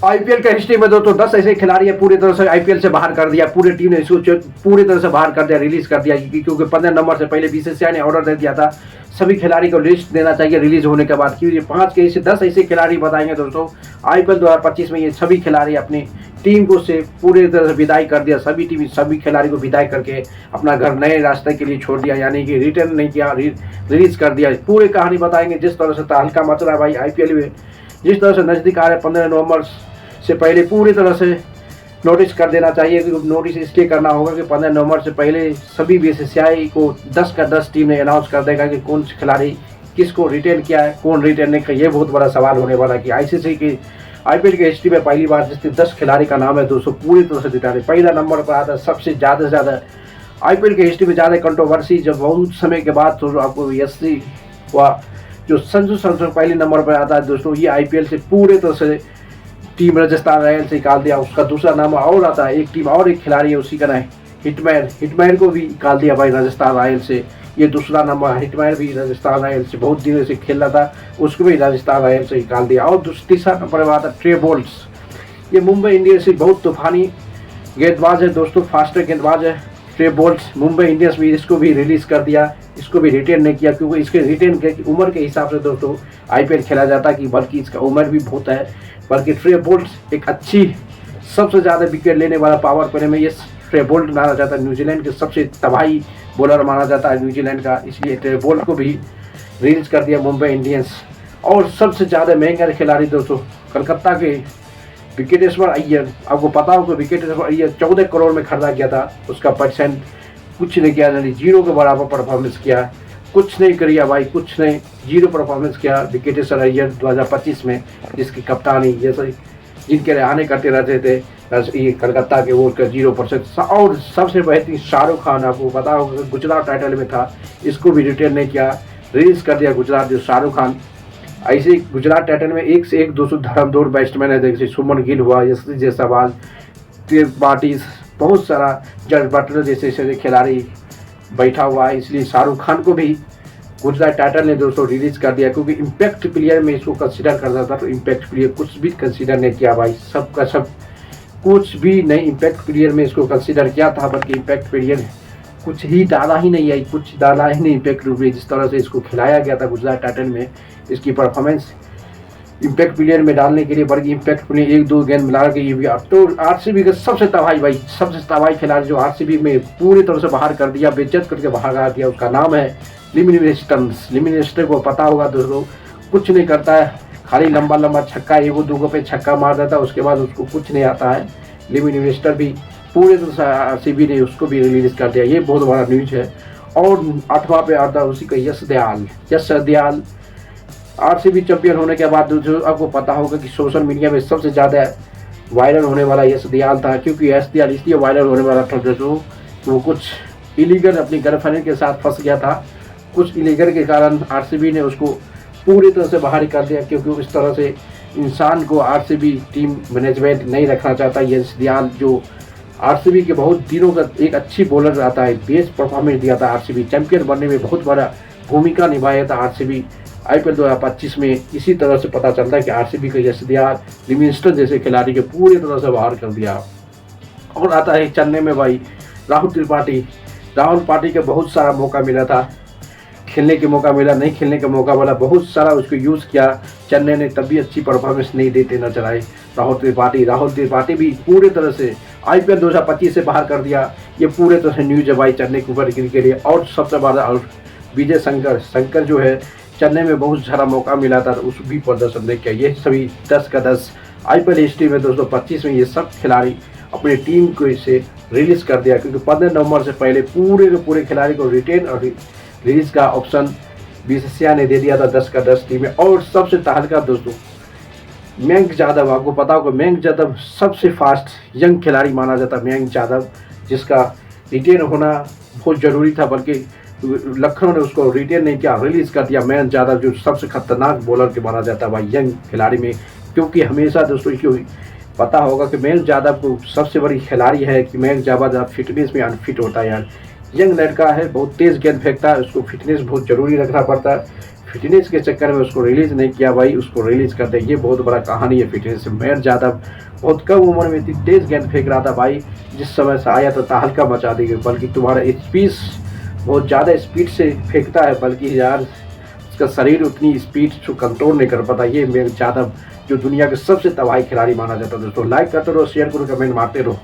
IPL का history में दोस्तों 10 ऐसे खिलाड़ी है पूरी तरह से आईपीएल से बाहर कर दिया, पूरी टीम ने इसको पूरी तरह से बाहर कर दिया, रिलीज कर दिया, क्योंकि 15 नंबर से पहले बीसीसीआई ने ऑर्डर दे दिया था सभी खिलाड़ी को लिस्ट देना चाहिए रिलीज होने के बाद। क्योंकि 5 के ऐसे 10 ऐसे खिलाड़ी बताएंगे दोस्तों आईपीएल 2025 में ये सभी खिलाड़ी अपनी टीम को से पूरी तरह से विदाई कर दिया, सभी खिलाड़ी को विदाई करके अपना घर नए रास्ते के लिए छोड़ दिया, यानी कि रिटर्न नहीं किया, रिलीज कर दिया। पूरी कहानी बताएंगे जिस तरह से तहलका मच रहा है भाई आईपीएल में, जिस तरह से नज़दीक आ रहे 15 नवंबर से पहले पूरी तरह से नोटिस कर देना चाहिए। कि नोटिस इसलिए करना होगा कि 15 नवंबर से पहले सभी बीसीसीआई को 10 का 10 टीम ने अनाउंस कर देगा कि कौन से खिलाड़ी किसको रिटेन किया है, कौन रिटेन नहीं किया। ये बहुत बड़ा सवाल होने वाला कि आईसीसी की आईपीएल की हिस्ट्री में पहली बार जिसके 10 खिलाड़ी का नाम है दोस्तों पूरी तरह से दिखा रहे। पहला नंबर पर आता है सबसे ज़्यादा आईपीएल की हिस्ट्री में ज़्यादा कंट्रोवर्सी जब बहुत समय के बाद तो आपको यशस्वी हुआ, जो संजू सैमसन पहले नंबर पर आता है दोस्तों। ये आईपीएल से पूरे तरह से टीम राजस्थान रॉयल्स से निकाल दिया। उसका दूसरा नाम और आता है, एक टीम और एक खिलाड़ी है उसी का नाम हिटमैन को भी निकाल दिया भाई राजस्थान रॉयल्स से। ये दूसरा नंबर हिटमैन भी राजस्थान रॉयल्स से बहुत दिनों से खेल रहा था, उसको भी राजस्थान रॉयल्स से निकाल दिया। और तीसरा नंबर पर आता है ट्रे बोल्ट्स, ये मुंबई इंडियंस से बहुत तूफानी गेंदबाज है दोस्तों, फास्टर गेंदबाज है ट्रे बोल्ट्स। मुंबई इंडियंस भी इसको भी रिलीज कर दिया, इसको भी रिटेन नहीं किया, क्योंकि इसके रिटेन के उम्र के हिसाब से दोस्तों आईपीएल खेला जाता है कि बल्कि इसका उम्र भी बहुत है। बल्कि ट्रे बोल्ट्स एक अच्छी सबसे ज़्यादा विकेट लेने वाला पावर प्ले में ये ट्रे बोल्ट माना जाता है, न्यूजीलैंड के सबसे तबाही बॉलर माना जाता है न्यूजीलैंड का, इसलिए ट्रे बोल्ट को भी रिलीज कर दिया मुंबई इंडियंस। और सबसे ज़्यादा महंगा खिलाड़ी दोस्तों कलकत्ता के विकेटेश्वर अय्यर, आपको पता हो कि विकेटेश्वर अय्यर 14 करोड़ में खरीदा गया था, उसका परसेंट कुछ नहीं किया, यानी 0 के बराबर परफॉर्मेंस किया, कुछ नहीं करिया भाई, कुछ नहीं, 0 परफॉर्मेंस किया विकेटेश्वर अय्यर 2025 में, जिसकी कप्तानी जैसे जिनके रहने करते रहते थे ये कलकत्ता के, वो 0%। और सबसे बेहतरीन शाहरुख खान, आपको पता होगा गुजरात टाइटल में था, इसको भी रिटेन नहीं किया, रिलीज कर दिया गुजरात जो शाहरुख खान। ऐसे गुजरात टाइटन में एक से एक 200 धर्मधोर बैट्समैन है, जैसे सुमन गिल हुआ, यशस्वी जायसवाल, त्रिपाठी, बहुत सारा जर्ज बटलर जैसे खिलाड़ी बैठा हुआ है। इसलिए शाहरुख खान को भी गुजरात टाइटन ने दोस्तों रिलीज कर दिया, क्योंकि इम्पैक्ट प्लेयर में इसको कंसीडर करता था, तो इम्पैक्ट प्लेयर कुछ भी कंसीडर नहीं किया भाई, सबका सब कुछ भी नहीं इम्पैक्ट प्लेयर में इसको कंसीडर किया था, बल्कि इम्पैक्ट प्लेयर कुछ ही डाला ही नहीं है, कुछ डाला ही नहीं इम्पैक्ट रूप में। जिस तरह से इसको खिलाया गया था गुजरात टाइटन में, इसकी परफॉर्मेंस इम्पैक्ट प्लेयर में डालने के लिए, बल्कि इम्पैक्ट प्लेयर 1-2 गेंद मिला के ये भी। अब तो आरसीबी का सबसे तबाही भाई, सबसे तबाही खिलाड़ी जो आरसीबी में पूरी तरह से बाहर कर दिया, बेइज्जत करके बाहर कर दिया, उसका नाम है लिविंगस्टन को पता होगा दोस्तों, कुछ नहीं करता है, खाली लंबा छक्का 1-2 पे छक्का मार देता है, उसके बाद उसको कुछ नहीं आता है। लिविंगस्टन भी पूरे तरह से आरसीबी ने उसको भी रिलीज कर दिया, ये बहुत बड़ा न्यूज है। और 8वां पे आता है उसी का यश दयाल आरसीबी चैंपियन होने के बाद जो आपको पता होगा कि सोशल मीडिया में सबसे ज़्यादा वायरल होने वाला यश दयाल था, क्योंकि यश दयाल इसलिए वायरल होने वाला था जो वो कुछ इलीगल अपनी गर्लफ्रेंड के साथ फंस गया था, कुछ इलीगल के कारण आरसीबी ने उसको पूरी तरह से बाहर कर दिया, क्योंकि इस तरह से इंसान को आरसीबी टीम मैनेजमेंट नहीं रखना चाहता। यश दयाल जो आरसीबी के बहुत दिनों का एक अच्छी बॉलर रहता है, बेस्ट परफॉर्मेंस दिया था, आरसीबी चैंपियन बनने में बहुत बड़ा भूमिका निभाया था आरसीबी आईपीएल 2025 में। इसी तरह से पता चलता है कि आरसीबी का यश दयाल लिविंगस्टन जैसे खिलाड़ी के पूरी तरह से बाहर कर दिया। और आता है चेन्नई में भाई राहुल त्रिपाठी के बहुत सारा मौका मिला था, खेलने के मौका मिला, नहीं खेलने का मौका मिला, बहुत सारा उसको यूज़ किया चेन्नई ने, तब भी अच्छी परफॉर्मेंस नहीं देते नजर आए राहुल त्रिपाठी भी पूरी तरह से आईपीएल 2025 से बाहर कर दिया। ये पूरे तरह से न्यूज है भाई चेन्नई के ऊपर के लिए। और सबसे बड़ा और विजय शंकर जो है चेन्नई में बहुत सारा मौका मिला था, उस भी प्रदर्शन नहीं किया। ये सभी 10 का 10 आईपीएल हिस्ट्री में दोस्तों 25 में ये सब खिलाड़ी अपनी टीम को इसे रिलीज कर दिया, क्योंकि 15 नवंबर से पहले पूरे के पूरे खिलाड़ी को रिटेन और रिलीज का ऑप्शन बीसीसीआई ने दे दिया था 10 का 10 टीम में। और सबसे तहलका दोस्तों मयंक यादव, आपको पता होगा मयंक यादव सबसे फास्ट यंग खिलाड़ी माना जाता है, मयंक यादव जिसका रिटेन होना बहुत ज़रूरी था, बल्कि लखनऊ ने उसको रिटेन नहीं किया, रिलीज कर दिया। मयंक यादव जो सबसे खतरनाक बॉलर के माना जाता है भाई यंग खिलाड़ी में, क्योंकि हमेशा दोस्तों क्यों पता होगा कि मयंक यादव को सबसे बड़ी खिलाड़ी है कि मयंक यादव फिटनेस में अनफिट होता है यार, यंग लड़का है, बहुत तेज़ गेंद फेंकता है, उसको फिटनेस बहुत ज़रूरी रखना पड़ता है। फिटनेस के चक्कर में उसको रिलीज़ नहीं किया भाई, उसको रिलीज़ कर दे। ये बहुत बड़ा कहानी है फिटनेस से। मयंक यादव बहुत कम उम्र में इतनी तेज़ गेंद फेंक रहा था भाई, जिस समय से आया तो तहलका मचा दी गई। बल्कि तुम्हारा स्पीड बहुत ज़्यादा स्पीड से फेंकता है, बल्कि यार उसका शरीर उतनी स्पीड को कंट्रोल नहीं कर पाता। ये मयंक यादव जो दुनिया के सबसे तबाही खिलाड़ी माना जाता है। दोस्तों लाइक करते रहो, शेयर करो, कमेंट मारते रहो।